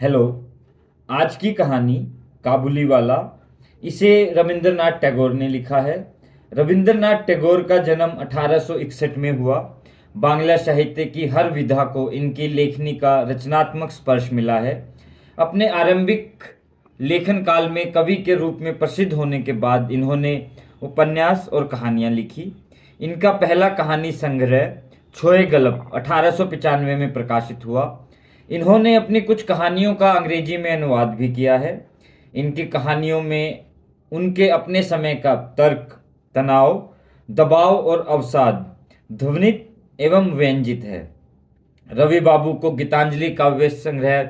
Hello. आज की कहानी काबुली वाला। इसे रविंद्रनाथ टैगोर ने लिखा है। रविंद्रनाथ टैगोर का जन्म 1861 में हुआ। बांग्ला साहित्य की हर विधा को इनकी लेखनी का रचनात्मक स्पर्श मिला है। अपने आरंभिक लेखन काल में कवि के रूप में प्रसिद्ध होने के बाद इन्होंने उपन्यास और कहानियां लिखी। इनका पहला कहानी संग्रह छोए गल्प 1895 में प्रकाशित हुआ। इन्होंने अपनी कुछ कहानियों का अंग्रेजी में अनुवाद भी किया है। इनकी कहानियों में उनके अपने समय का तर्क, तनाव, दबाव और अवसाद ध्वनित एवं व्यंजित है। रवि बाबू को गीतांजलि काव्य संग्रह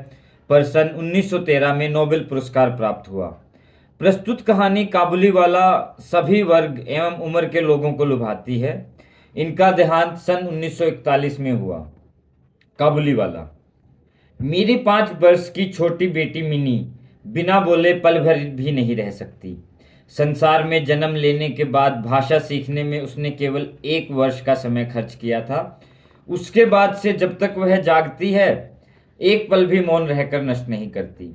पर सन 1913 में नोबेल पुरस्कार प्राप्त हुआ। प्रस्तुत कहानी काबुली वाला सभी वर्ग एवं उम्र के लोगों को लुभाती है। इनका देहांत सन 1941 में हुआ। काबुली वाला। मेरी 5 वर्ष की छोटी बेटी मिनी बिना बोले पल भर भी नहीं रह सकती। संसार में जन्म लेने के बाद भाषा सीखने में उसने केवल 1 वर्ष का समय खर्च किया था। उसके बाद से जब तक वह जागती है, एक पल भी मौन रहकर नष्ट नहीं करती।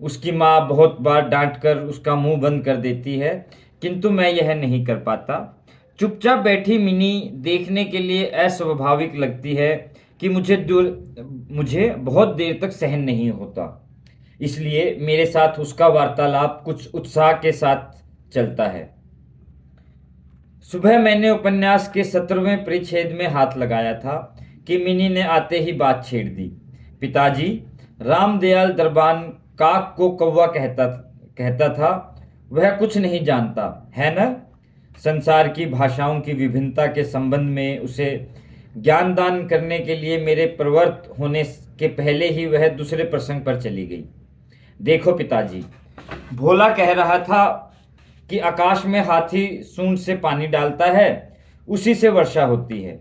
उसकी माँ बहुत बार डांटकर उसका मुंह बंद कर देती है, किंतु मैं यह नहीं कर पाता। चुपचाप बैठी मिनी देखने के लिए अस्वाभाविक लगती है कि मुझे बहुत देर तक सहन नहीं होता। इसलिए मेरे साथ उसका वार्तालाप कुछ उत्साह के साथ चलता है। सुबह मैंने उपन्यास के 17वें परिच्छेद में हाथ लगाया था कि मिनी ने आते ही बात छेड़ दी। पिताजी, रामदयाल दरबान काक को कौवा कहता कहता था। वह कुछ नहीं जानता है न। संसार की भाषाओं की विभिन्नता के संबंध में उसे ज्ञानदान करने के लिए मेरे प्रवृत्त होने के पहले ही वह दूसरे प्रसंग पर चली गई। देखो पिताजी, भोला कह रहा था कि आकाश में हाथी सूंड से पानी डालता है, उसी से वर्षा होती है।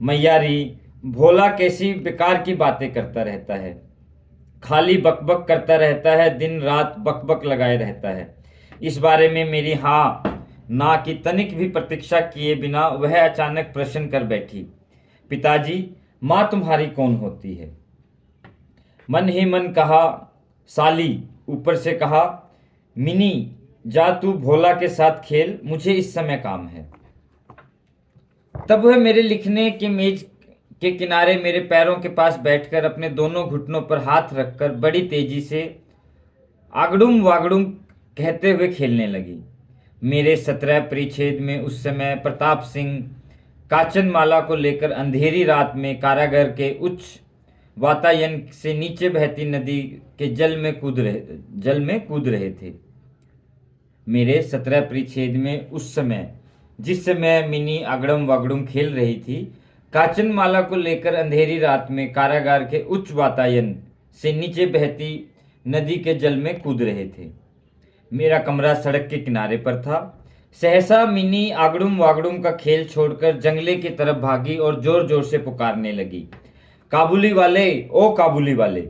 मैयारी, भोला कैसी बेकार की बातें करता रहता है। खाली बकबक करता रहता है, दिन रात बकबक लगाए रहता है। इस बारे में मेरी हाँ ना की तनिक भी प्रतीक्षा किए बिना वह अचानक प्रश्न कर बैठी। पिताजी, माँ तुम्हारी कौन होती है? मन ही मन कहा साली। ऊपर से कहा मिनी, जा तू भोला के साथ खेल, मुझे इस समय काम है। तब वह मेरे लिखने के मेज के किनारे मेरे पैरों के पास बैठकर अपने दोनों घुटनों पर हाथ रखकर बड़ी तेजी से आगडुम वागडुम कहते हुए खेलने लगी। मेरे 17 परिच्छेद में उस समय प्रताप सिंह काचनमाला को लेकर अंधेरी रात में कारागार के उच्च वातायन से नीचे बहती नदी के जल में कूद रहे थे। मेरे 17 परिच्छेद में उस समय जिस समय मिनी आगड़म वागड़ुम खेल रही थी, काचनमाला को लेकर अंधेरी रात में कारागार के उच्च वातायन से नीचे बहती नदी के जल में कूद रहे थे। मेरा कमरा सड़क के किनारे पर था। सहसा मिनी आगड़ुम वागड़ुम का खेल छोड़कर जंगले की तरफ भागी और जोर जोर से पुकारने लगी, काबुली वाले, ओ काबुली वाले।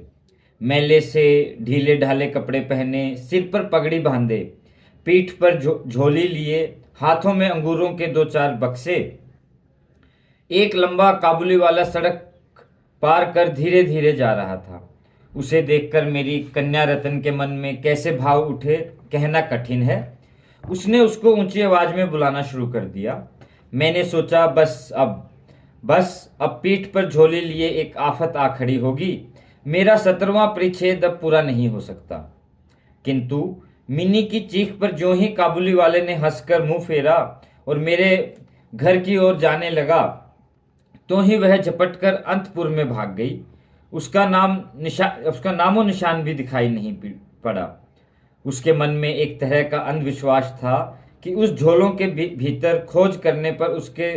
मैले से ढीले ढाले कपड़े पहने, सिर पर पगड़ी बांधे, पीठ पर झोली लिए, हाथों में अंगूरों के 2-4 बक्से, एक लंबा काबुली वाला सड़क पार कर धीरे धीरे जा रहा था। उसे देखकर मेरी कन्या रतन के मन में कैसे भाव उठे कहना कठिन है। उसने उसको ऊंची आवाज में बुलाना शुरू कर दिया। मैंने सोचा बस अब पीठ पर झोली लिए एक आफत आ खड़ी होगी। मेरा 17वां परिच्छेद अब पूरा नहीं हो सकता। किंतु मिनी की चीख पर ज्यों ही काबुली वाले ने हंसकर मुंह फेरा और मेरे घर की ओर जाने लगा, तो ही वह झपटकर अंतपुर में भाग गई। उसका नामो निशान भी दिखाई नहीं पड़ा। उसके मन में एक तरह का अंधविश्वास था कि उस झोलों के भीतर खोज करने पर उसके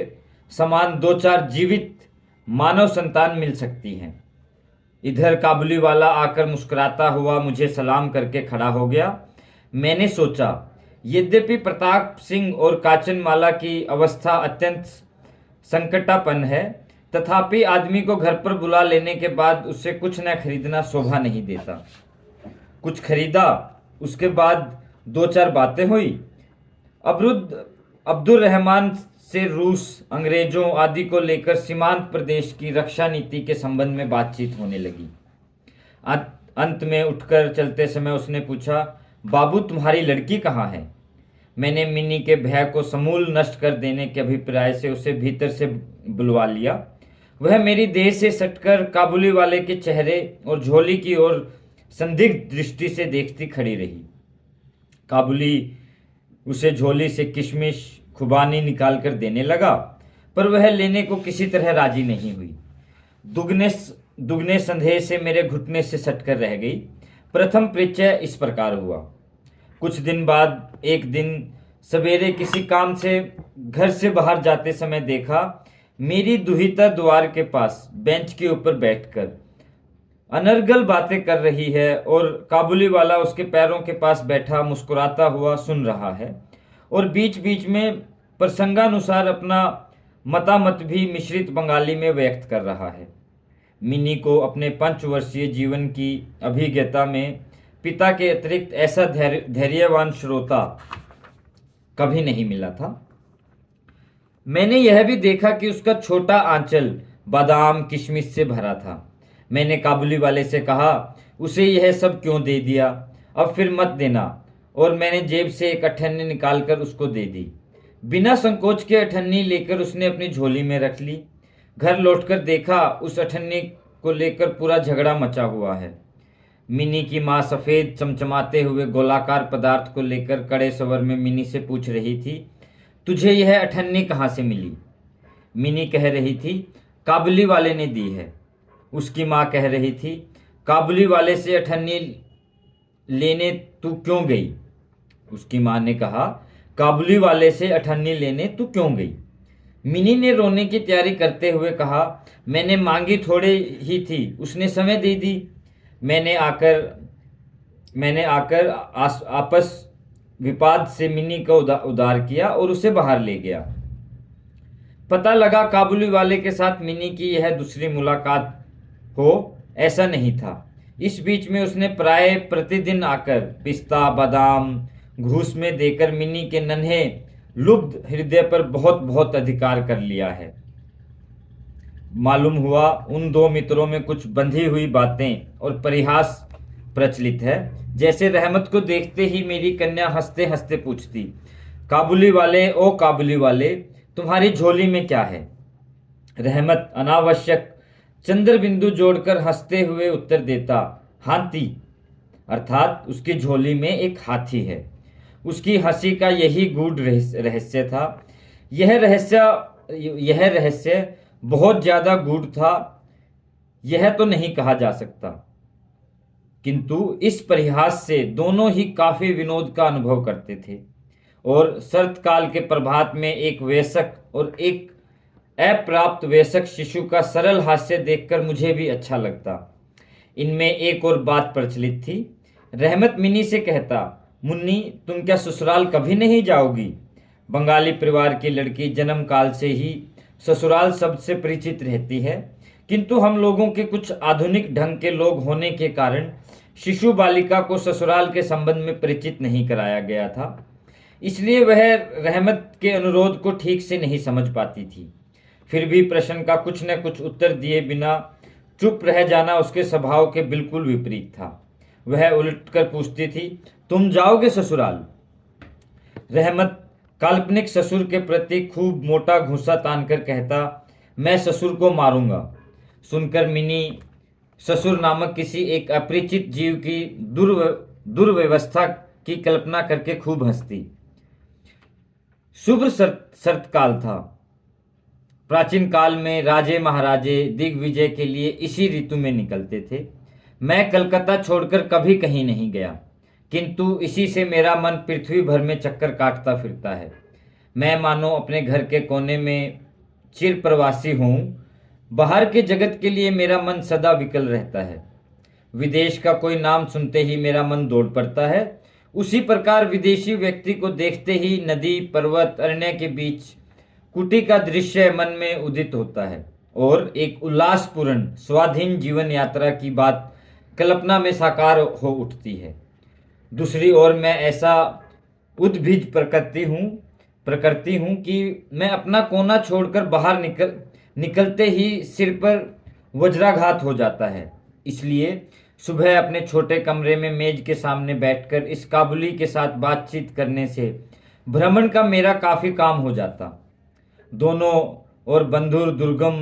समान 2-4 जीवित मानव संतान मिल सकती हैं। इधर काबुली वाला आकर मुस्कुराता हुआ मुझे सलाम करके खड़ा हो गया। मैंने सोचा, यद्यपि प्रताप सिंह और काचनमाला की अवस्था अत्यंत संकटापन्न है, तथापि आदमी को घर पर बुला लेने के बाद उससे कुछ न खरीदना शोभा नहीं देता। कुछ खरीदा, उसके बाद 2-4 बातें हुई। अब्दुल रहमान से रूस, अंग्रेजों आदि को लेकर सीमांत प्रदेश की रक्षा नीति के संबंध में बातचीत होने लगी। अंत में उठकर चलते समय उसने पूछा, बाबू तुम्हारी लड़की कहाँ है? मैंने मिनी के भय को समूल नष्ट कर देने के अभिप्राय से उसे भीतर से बुलवा लिया। वह मेरी देह से सटकर काबुली वाले के चेहरे और झोली की ओर संदिग्ध दृष्टि से देखती खड़ी रही। काबुली उसे झोली से किशमिश खुबानी निकाल कर देने लगा, पर वह लेने को किसी तरह राजी नहीं हुई। दुगने दुगने संदेह से मेरे घुटने से सटकर रह गई। प्रथम परिचय इस प्रकार हुआ। कुछ दिन बाद एक दिन सवेरे किसी काम से घर से बाहर जाते समय देखा, मेरी दुहिता द्वार के पास बेंच के ऊपर बैठकर अनर्गल बातें कर रही है और काबुली वाला उसके पैरों के पास बैठा मुस्कुराता हुआ सुन रहा है और बीच बीच में प्रसंगानुसार अपना मतामत भी मिश्रित बंगाली में व्यक्त कर रहा है। मिनी को अपने 5 वर्षीय जीवन की अभिज्ञता में पिता के अतिरिक्त ऐसा धैर्यवान श्रोता कभी नहीं मिला था। मैंने यह भी देखा कि उसका छोटा आंचल बादाम किशमिश से भरा था। मैंने काबुली वाले से कहा, उसे यह सब क्यों दे दिया, अब फिर मत देना, और मैंने जेब से एक अठन्नी निकालकर उसको दे दी। बिना संकोच के अठन्नी लेकर उसने अपनी झोली में रख ली। घर लौटकर देखा, उस अठन्नी को लेकर पूरा झगड़ा मचा हुआ है। मिनी की माँ सफ़ेद चमचमाते हुए गोलाकार पदार्थ को लेकर कड़े स्वर में मिनी से पूछ रही थी, तुझे यह अठन्नी कहाँ से मिली? मिनी कह रही थी, काबुली वाले ने दी है। उसकी माँ कह रही थी, काबुली वाले से अठन्नी लेने तू क्यों गई? उसकी माँ ने कहा, काबुली वाले से अठन्नी लेने तू क्यों गई? मिनी ने रोने की तैयारी करते हुए कहा, मैंने मांगी थोड़े ही थी, उसने समय दे दी। मैंने आकर आपस विपाद से मिनी को उदार किया और उसे बाहर ले गया। पता लगा काबुली वाले के साथ मिनी की यह दूसरी मुलाकात हो, ऐसा नहीं था। इस बीच में उसने प्राय प्रतिदिन आकर पिस्ता बादाम घूस में देकर मिनी के नन्हे लुब्ध हृदय पर बहुत बहुत अधिकार कर लिया है। मालूम हुआ उन दो मित्रों में कुछ बंधी हुई बातें और परिहास प्रचलित है। जैसे रहमत को देखते ही मेरी कन्या हंसते हंसते पूछती, काबुली वाले, ओ काबुली वाले, तुम्हारी झोली में क्या है? रहमत अनावश्यक चंद्र बिंदु जोड़कर हंसते हुए उत्तर देता, हाथी, अर्थात उसकी झोली में एक हाथी है। उसकी हंसी का यही गूढ़ रहस्य था। यह रहस्य बहुत ज्यादा गूढ़ था, यह तो नहीं कहा जा सकता, किंतु इस परिहास से दोनों ही काफी विनोद का अनुभव करते थे। और शरतकाल के प्रभात में एक वयस्क और एक अप्राप्त वयस्क शिशु का सरल हास्य देखकर मुझे भी अच्छा लगता। इनमें एक और बात प्रचलित थी। रहमत मिनी से कहता, मुन्नी, तुम क्या ससुराल कभी नहीं जाओगी? बंगाली परिवार की लड़की जन्म काल से ही ससुराल शब्द से परिचित रहती है, किंतु हम लोगों के कुछ आधुनिक ढंग के लोग होने के कारण शिशु बालिका को ससुराल के संबंध में परिचित नहीं कराया गया था। इसलिए वह रहमत के अनुरोध को ठीक से नहीं समझ पाती थी। फिर भी प्रश्न का कुछ न कुछ उत्तर दिए बिना चुप रह जाना उसके स्वभाव के बिल्कुल विपरीत था। वह उलटकर पूछती थी, तुम जाओगे ससुराल? रहमत काल्पनिक ससुर के प्रति खूब मोटा घूंसा तानकर कहता, मैं ससुर को मारूंगा। सुनकर मिनी ससुर नामक किसी एक अपरिचित जीव की दुर्व्यवस्था की कल्पना करके खूब हंसती। शुभ शरतकाल था। प्राचीन काल में राजे महाराजे दिग्विजय के लिए इसी ऋतु में निकलते थे। मैं कलकत्ता छोड़कर कभी कहीं नहीं गया, किंतु इसी से मेरा मन पृथ्वी भर में चक्कर काटता फिरता है। मैं मानो अपने घर के कोने में चिर प्रवासी हूँ। बाहर के जगत के लिए मेरा मन सदा विकल रहता है। विदेश का कोई नाम सुनते ही मेरा मन दौड़ पड़ता है। उसी प्रकार विदेशी व्यक्ति को देखते ही नदी पर्वत अरण्य के बीच कुटी का दृश्य मन में उदित होता है और एक उल्लासपूर्ण स्वाधीन जीवन यात्रा की बात कल्पना में साकार हो उठती है। दूसरी ओर मैं ऐसा उद्भिज प्रकृति हूँ कि मैं अपना कोना छोड़कर बाहर निकलते ही सिर पर वज्राघात हो जाता है। इसलिए सुबह अपने छोटे कमरे में मेज के सामने बैठकर इस काबुली के साथ बातचीत करने से भ्रमण का मेरा काफी काम हो जाता। दोनों ओर बंधुर दुर्गम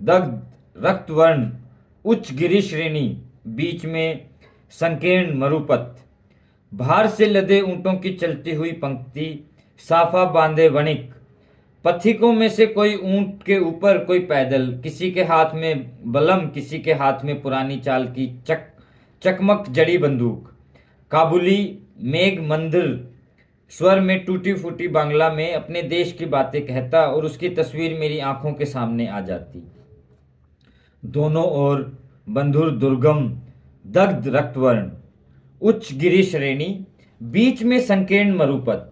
दग्ध रक्तवर्ण उच्च गिरि श्रेणी, बीच में संकीर्ण मरुपथ, भार से लदे ऊंटों की चलती हुई पंक्ति, साफा बांधे वणिक, पथिकों में से कोई ऊंट के ऊपर कोई पैदल, किसी के हाथ में बलम, किसी के हाथ में पुरानी चाल की चकमक जड़ी बंदूक। काबुली मेघ मंदिर स्वर में टूटी फूटी बांग्ला में अपने देश की बातें कहता और उसकी तस्वीर मेरी आंखों के सामने आ जाती। दोनों ओर बंधुर दुर्गम दग्ध रक्तवर्ण उच्च गिरि श्रेणी, बीच में संकीर्ण मरुपथ,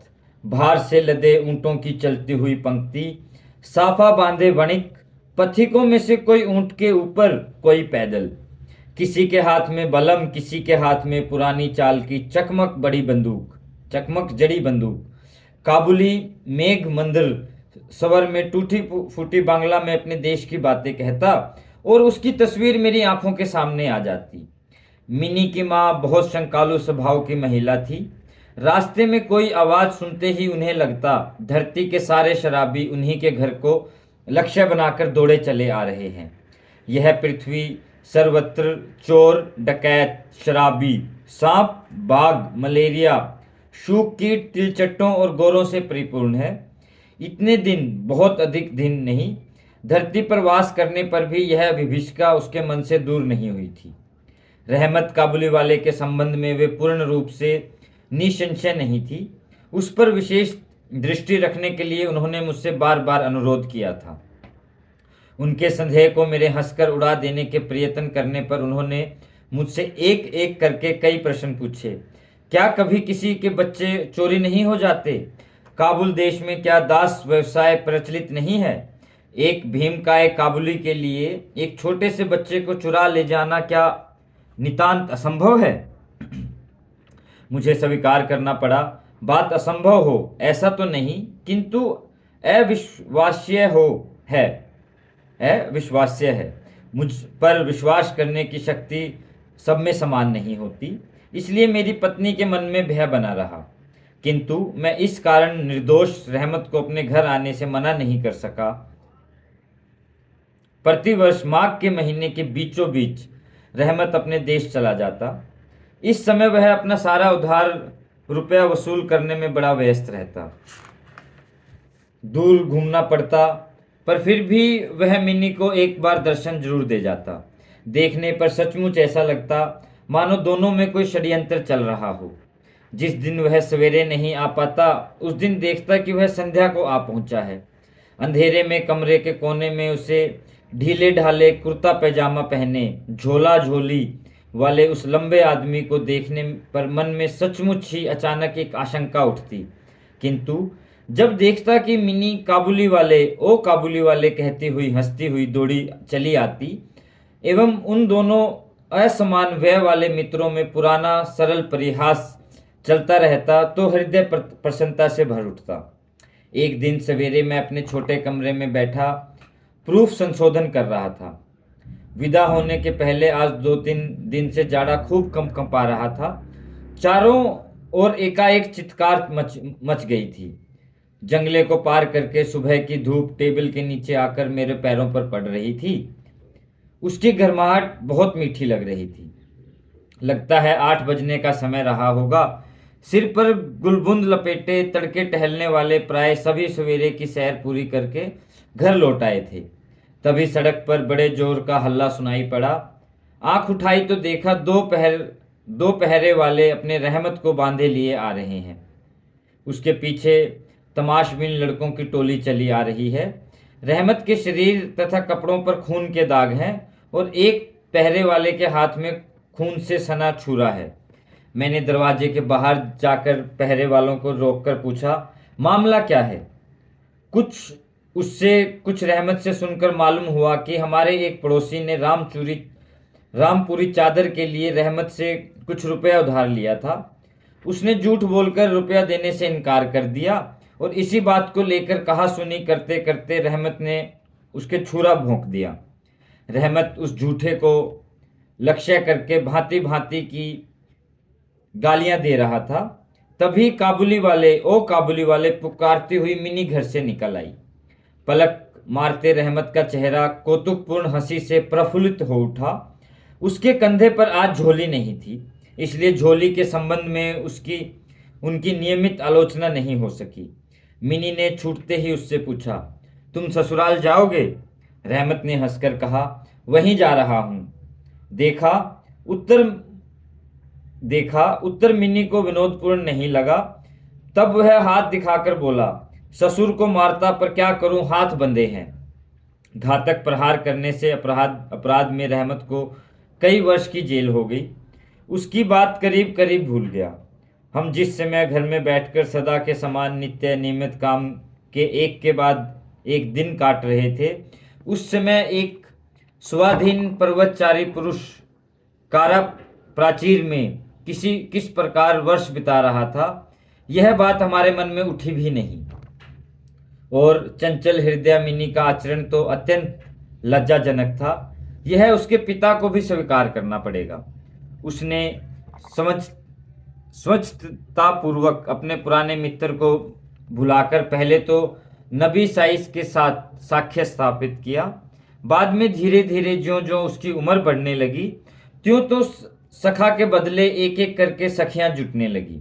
भार से लदे ऊंटों की चलती हुई पंक्ति, साफा बांधे वणिक, पथिकों में से कोई ऊंट के ऊपर कोई पैदल, किसी के हाथ में बलम, किसी के हाथ में पुरानी चाल की चकमक जड़ी बंदूक। काबुली मेघ मंदिर स्वर में टूटी फूटी बांग्ला में अपने देश की बातें कहता और उसकी तस्वीर मेरी आंखों के सामने आ जाती। मिनी की माँ बहुत शंकालु स्वभाव की महिला थी। रास्ते में कोई आवाज सुनते ही उन्हें लगता धरती के सारे शराबी उन्हीं के घर को लक्ष्य बनाकर दौड़े चले आ रहे हैं। यह पृथ्वी सर्वत्र चोर, डकैत, शराबी, सांप, बाघ, मलेरिया, शूक, कीट, तिलचट्टों और गोरों से परिपूर्ण है। इतने दिन, बहुत अधिक दिन नहीं, धरती पर वास करने पर भी यह विभीषिका उसके मन से दूर नहीं हुई थी। रहमत काबुली वाले के संबंध में वे पूर्ण रूप से निसंशय नहीं थी। उस पर विशेष दृष्टि रखने के लिए उन्होंने मुझसे बार बार अनुरोध किया था। उनके संदेह को मेरे हंसकर उड़ा देने के प्रयत्न करने पर उन्होंने मुझसे एक एक करके कई प्रश्न पूछे। क्या कभी किसी के बच्चे चोरी नहीं हो जाते? काबुल देश में क्या दास व्यवसाय प्रचलित नहीं है? एक भीमकाय काबुली के लिए एक छोटे से बच्चे को चुरा ले जाना क्या नितांत असंभव है? मुझे स्वीकार करना पड़ा, बात असंभव हो ऐसा तो नहीं, किंतु अविश्वास्य है। मुझ पर विश्वास करने की शक्ति सब में समान नहीं होती, इसलिए मेरी पत्नी के मन में भय बना रहा। किंतु मैं इस कारण निर्दोष रहमत को अपने घर आने से मना नहीं कर सका। प्रतिवर्ष माघ के महीने के बीचों बीच रहमत अपने देश चला जाता। इस समय वह अपना सारा उधार रुपया वसूल करने में बड़ा व्यस्त रहता। दूर घूमना पड़ता, पर फिर भी वह मिनी को एक बार दर्शन जरूर दे जाता। देखने पर सचमुच ऐसा लगता मानो दोनों में कोई षड्यंत्र चल रहा हो। जिस दिन वह सवेरे नहीं आ पाता, उस दिन देखता कि वह संध्या को आ पहुंचा है। अंधेरे में कमरे के कोने में उसे ढीले ढाले कुर्ता पैजामा पहने, झोला झोली वाले उस लंबे आदमी को देखने पर मन में सचमुच ही अचानक एक आशंका उठती। किंतु जब देखता कि मिनी काबुली वाले कहती हुई हंसती हुई दौड़ी चली आती एवं उन दोनों असमान व्यय वाले मित्रों में पुराना सरल परिहास चलता रहता, तो हृदय प्रसन्नता से भर उठता। एक दिन सवेरे मैं अपने छोटे कमरे में बैठा प्रूफ संशोधन कर रहा था। विदा होने के पहले आज 2-3 दिन से जाड़ा खूब कंपा रहा था। चारों ओर एकाएक चित्कार मच गई थी। जंगले को पार करके सुबह की धूप टेबल के नीचे आकर मेरे पैरों पर पड़ रही थी। उसकी गर्माहट बहुत मीठी लग रही थी। लगता है 8 बजने का समय रहा होगा। सिर पर गुलबुंद लपेटे तड़के टहलने वाले प्राय सभी सवेरे की सैर पूरी करके घर लौट आए थे। तभी सड़क पर बड़े जोर का हल्ला सुनाई पड़ा। आंख उठाई तो देखा दो पहरे वाले अपने रहमत को बांधे लिए आ रहे हैं। उसके पीछे तमाशबीन लड़कों की टोली चली आ रही है। रहमत के शरीर तथा कपड़ों पर खून के दाग हैं और एक पहरे वाले के हाथ में खून से सना छुरा है। मैंने दरवाजे के बाहर जाकर पहरे वालों को रोककर पूछा, मामला क्या है? कुछ रहमत से सुनकर मालूम हुआ कि हमारे एक पड़ोसी ने रामपुरी चादर के लिए रहमत से कुछ रुपया उधार लिया था। उसने झूठ बोलकर रुपया देने से इनकार कर दिया और इसी बात को लेकर कहा सुनी करते करते रहमत ने उसके छुरा भोंक दिया। रहमत उस झूठे को लक्ष्य करके भांति भांति की गालियां दे रहा था। तभी काबुली वाले पुकारती हुई मिनी घर से निकल आई। पलक मारते रहमत का चेहरा कौतुकपूर्ण हंसी से प्रफुल्लित हो उठा। उसके कंधे पर आज झोली नहीं थी, इसलिए झोली के संबंध में उसकी उनकी नियमित आलोचना नहीं हो सकी। मिनी ने छूटते ही उससे पूछा, तुम ससुराल जाओगे? रहमत ने हंसकर कहा, वहीं जा रहा हूं। देखा उत्तर उत्तर मिनी को विनोदपूर्ण नहीं लगा। तब वह हाथ दिखाकर बोला, ससुर को मारता पर क्या करूं, हाथ बंधे हैं। घातक प्रहार करने से अपराध में रहमत को कई वर्ष की जेल हो गई। उसकी बात करीब करीब भूल गया। हम जिस समय घर में बैठकर सदा के समान नित्य नियमित काम के एक के बाद एक दिन काट रहे थे, उस समय एक स्वाधीन पर्वतचारी पुरुष कारा प्राचीर में किस प्रकार वर्ष बिता रहा था, यह बात हमारे मन में उठी भी नहीं। और चंचल हृदय मिनी का आचरण तो अत्यंत लज्जाजनक था, यह उसके पिता को भी स्वीकार करना पड़ेगा। उसने स्वच्छतापूर्वक अपने पुराने मित्र को भुलाकर पहले तो नबी साइस के साथ साक्ष्य स्थापित किया। बाद में धीरे धीरे ज्यों ज्यों उसकी उम्र बढ़ने लगी, त्यों तो सखा के बदले एक एक करके सखियां जुटने लगी।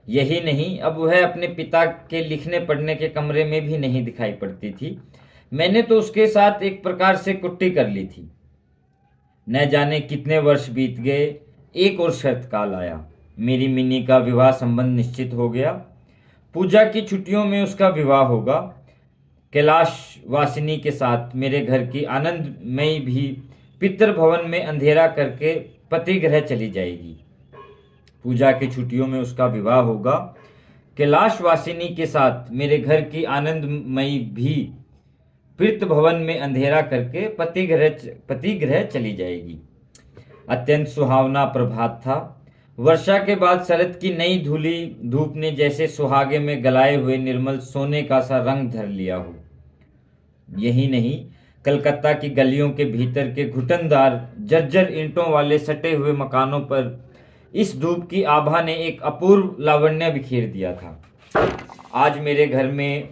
यही नहीं, अब वह अपने पिता के लिखने पढ़ने के कमरे में भी नहीं दिखाई पड़ती थी। मैंने तो उसके साथ एक प्रकार से कुट्टी कर ली थी। न जाने कितने वर्ष बीत गए, एक और शर्त काल आया। मेरी मिनी का विवाह संबंध निश्चित हो गया। पूजा की छुट्टियों में उसका विवाह होगा। कैलाश वासिनी के साथ मेरे घर की आनंदमयी भी पितृ भवन में अंधेरा करके पति गृह चली जाएगी। पूजा की छुट्टियों में उसका विवाह होगा। कैलाश वासिनी के साथ मेरे घर की आनंदमयी भी पितृ भवन में अंधेरा करके पति गृह चली जाएगी। अत्यंत सुहावना प्रभात था। वर्षा के बाद शरद की नई धूली धूप ने जैसे सुहागे में गलाए हुए निर्मल सोने का सा रंग धर लिया हो। यही नहीं, कलकत्ता की गलियों के भीतर के घुटनदार जर्जर ईंटों वाले सटे हुए मकानों पर इस धूप की आभा ने एक अपूर्व लावण्य बिखेर दिया था। आज मेरे घर में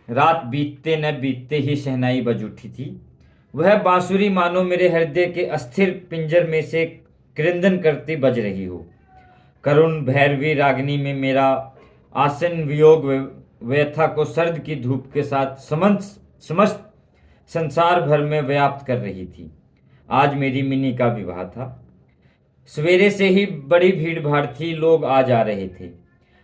रात बीतते न बीतते ही शहनाई बज उठी थी। वह बांसुरी मानो मेरे हृदय के अस्थिर पिंजर में से क्रंदन करती बज रही हो। करुण भैरवी रागिनी में मेरा आसन वियोग व्यथा को सर्द की धूप के साथ समस्त संसार भर में व्याप्त कर रही थी। आज मेरी मिनी का विवाह था। सवेरे से ही बड़ी भीड़ भाड़ थी, लोग आ जा रहे थे।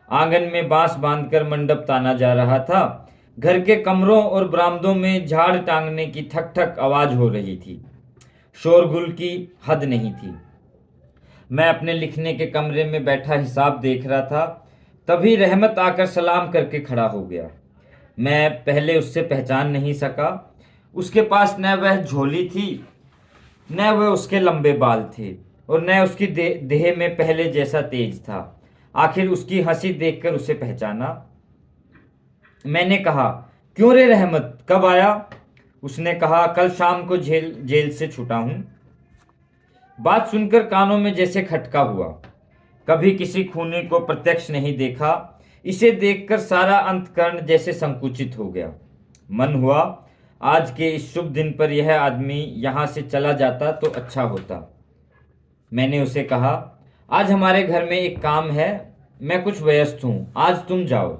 आंगन में बांस बांधकर मंडप ताना जा रहा था। घर के कमरों और बरामदों में झाड़ टांगने की ठक ठक आवाज हो रही थी। शोरगुल की हद नहीं थी। मैं अपने लिखने के कमरे में बैठा हिसाब देख रहा था, तभी रहमत आकर सलाम करके खड़ा हो गया। मैं पहले उससे पहचान नहीं सका। उसके पास न वह झोली थी, न वह उसके लंबे बाल थे, और न उसकी देह में पहले जैसा तेज था। आखिर उसकी हंसी देखकर उसे पहचाना। मैंने कहा, क्यों रे रहमत, कब आया? उसने कहा, कल शाम को जेल से छूटा हूं। बात सुनकर कानों में जैसे खटका हुआ। कभी किसी खूनी को प्रत्यक्ष नहीं देखा। इसे देखकर सारा अंतकरण जैसे संकुचित हो गया। मन हुआ, आज के इस शुभ दिन पर यह आदमी यहां से चला जाता तो अच्छा होता। मैंने उसे कहा, आज हमारे घर में एक काम है, मैं कुछ व्यस्त हूं, आज तुम जाओ।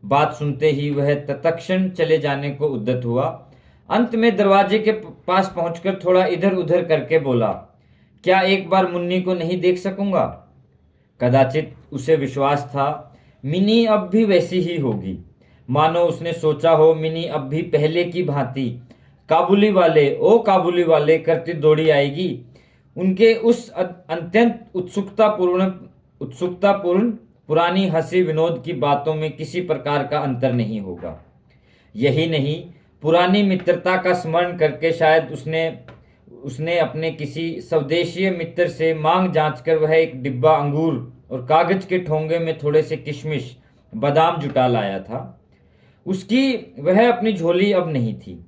बात सुनते ही वह तत्क्षण चले जाने को उद्यत हुआ। अंत में दरवाजे के पास पहुंचकर थोड़ा इधर उधर करके बोला, क्या एक बार मुन्नी को नहीं देख सकूंगा? कदाचित उसे विश्वास था मिनी अब भी वैसी ही होगी। मानो उसने सोचा हो मिनी अब भी पहले की भांति काबुली वाले करती दौड़ी आएगी। उनके उस अत्यंत उत्सुकतापूर्ण पुरानी हंसी विनोद की बातों में किसी प्रकार का अंतर नहीं होगा। यही नहीं, पुरानी मित्रता का स्मरण करके शायद उसने अपने किसी स्वदेशीय मित्र से मांग जांचकर वह एक डिब्बा अंगूर और कागज के ठोंगे में थोड़े से किशमिश बादाम जुटा लाया था। उसकी वह अपनी झोली अब नहीं थी।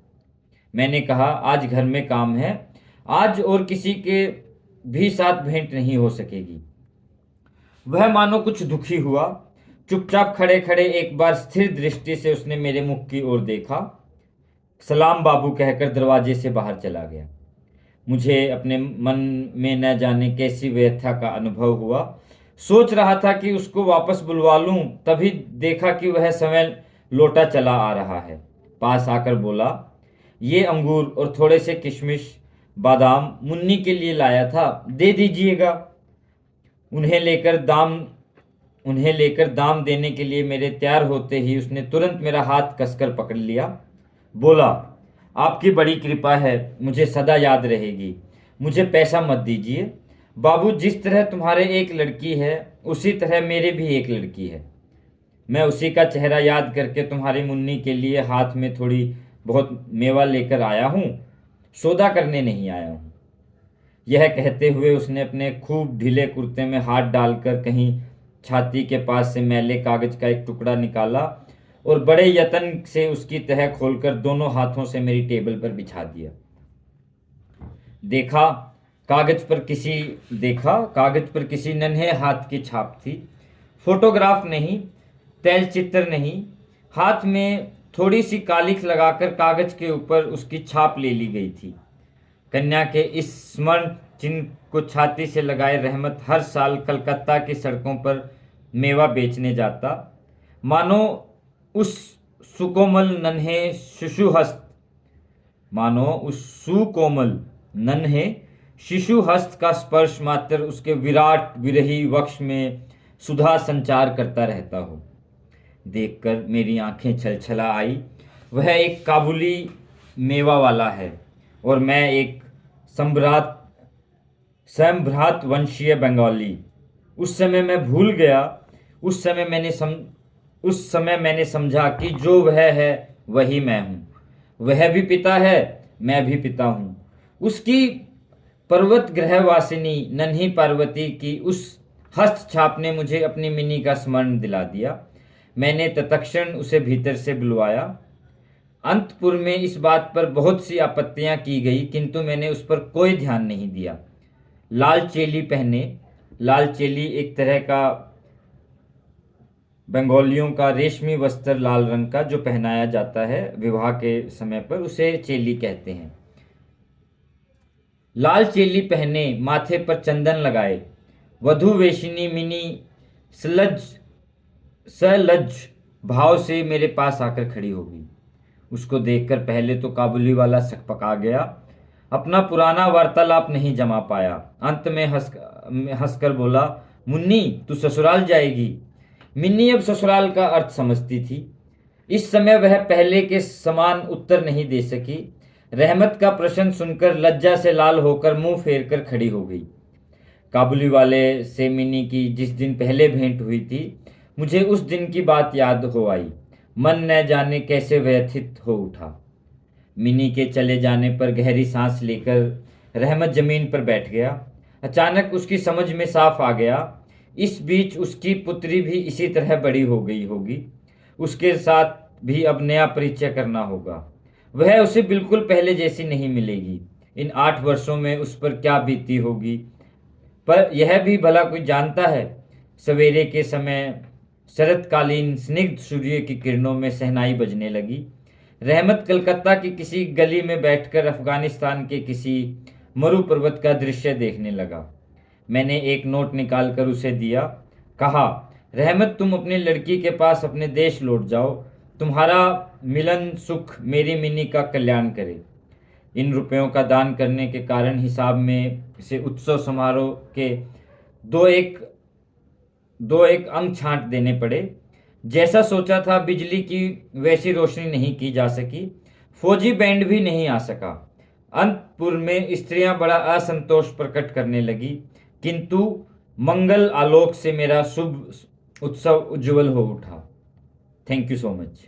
मैंने कहा, आज घर में काम है, आज और किसी के भी साथ भेंट नहीं हो सकेगी। वह मानो कुछ दुखी हुआ। चुपचाप खड़े खड़े एक बार स्थिर दृष्टि से उसने मेरे मुख की ओर देखा, सलाम बाबू कहकर दरवाजे से बाहर चला गया। मुझे अपने मन में न जाने कैसी व्यथा का अनुभव हुआ। सोच रहा था कि उसको वापस बुलवा लूं, तभी देखा कि वह समय लौटा चला आ रहा है। पास आकर बोला, ये अंगूर और थोड़े से किशमिश बादाम मुन्नी के लिए लाया था, दे दीजिएगा। उन्हें लेकर दाम उन्हें लेकर दाम देने के लिए मेरे तैयार होते ही उसने तुरंत मेरा हाथ कसकर पकड़ लिया। बोला, आपकी बड़ी कृपा है, मुझे सदा याद रहेगी। मुझे पैसा मत दीजिए बाबू, जिस तरह तुम्हारे एक लड़की है उसी तरह मेरे भी एक लड़की है। मैं उसी का चेहरा याद करके तुम्हारी मुन्नी के लिए हाथ में थोड़ी बहुत मेवा लेकर आया हूँ, सौदा करने नहीं आया हूँ। यह कहते हुए उसने अपने खूब ढीले कुर्ते में हाथ डालकर कहीं छाती के पास से मैले कागज का एक टुकड़ा निकाला और बड़े यत्न से उसकी तह खोलकर दोनों हाथों से मेरी टेबल पर बिछा दिया। देखा कागज पर किसी नन्हे हाथ की छाप थी। फोटोग्राफ नहीं, तैलचित्र नहीं, हाथ में थोड़ी सी कालिख लगाकर कागज के ऊपर उसकी छाप ले ली गई थी। कन्या के इस स्मरण चिन्ह को छाती से लगाए रहमत हर साल कलकत्ता की सड़कों पर मेवा बेचने जाता। मानो उस सुकोमल नन्हे शिशु हस्त मानो उस सुकोमल नन्हे शिशु हस्त का स्पर्श मात्र उसके विराट विरही वक्ष में सुधा संचार करता रहता हो। देखकर मेरी आंखें छलछला आई। वह एक काबुली मेवा वाला है और मैं एक संभ्रात वंशीय बंगाली। उस समय मैं भूल गया। उस समय मैंने समझा कि जो वह है वही मैं हूँ। वह भी पिता है, मैं भी पिता हूँ। उसकी पर्वत ग्रहवासिनी नन्ही पार्वती की उस हस्त छाप ने मुझे अपनी मिनी का स्मरण दिला दिया। मैंने तत्क्षण उसे भीतर से बुलवाया। अंतपुर में इस बात पर बहुत सी आपत्तियां की गई, किंतु मैंने उस पर कोई ध्यान नहीं दिया। लाल चेली एक तरह का बंगालियों का रेशमी वस्त्र, लाल रंग का, जो पहनाया जाता है विवाह के समय पर, उसे चेली कहते हैं। लाल चेली पहने, माथे पर चंदन लगाए, वधू वेशिनी मिनी सलज भाव से मेरे पास आकर खड़ी हो गई। उसको देखकर पहले तो काबुली वाला सकपका गया, अपना पुराना वार्तालाप नहीं जमा पाया। अंत में हंसकर बोला, मुन्नी तू ससुराल जाएगी। मिन्नी अब ससुराल का अर्थ समझती थी। इस समय वह पहले के समान उत्तर नहीं दे सकी। रहमत का प्रश्न सुनकर लज्जा से लाल होकर मुंह फेर कर खड़ी हो गई। काबुली वाले से मिन्नी की जिस दिन पहले भेंट हुई थी, मुझे उस दिन की बात याद हो आई। मन न जाने कैसे व्यथित हो उठा। मिनी के चले जाने पर गहरी सांस लेकर रहमत जमीन पर बैठ गया। अचानक उसकी समझ में साफ आ गया, इस बीच उसकी पुत्री भी इसी तरह बड़ी हो गई होगी। उसके साथ भी अब नया परिचय करना होगा। वह उसे बिल्कुल पहले जैसी नहीं मिलेगी। इन 8 वर्षों में उस पर क्या बीती होगी, पर यह भी भला कोई जानता है। सवेरे के समय शरतकालीन स्निग्ध सूर्य की किरणों में शहनाई बजने लगी। रहमत कलकत्ता की किसी गली में बैठकर अफगानिस्तान के किसी मरु पर्वत का दृश्य देखने लगा। मैंने एक नोट निकालकर उसे दिया। कहा, रहमत तुम अपनी लड़की के पास अपने देश लौट जाओ। तुम्हारा मिलन सुख मेरी मिनी का कल्याण करे। इन रुपयों का दान करने के कारण हिसाब में से उत्सव समारोह के दो एक अंक छांट देने पड़े। जैसा सोचा था बिजली की वैसी रोशनी नहीं की जा सकी। फौजी बैंड भी नहीं आ सका। अंतपुर में स्त्रियां बड़ा असंतोष प्रकट करने लगी, किंतु मंगल आलोक से मेरा शुभ उत्सव उज्जवल हो उठा। Thank you so much.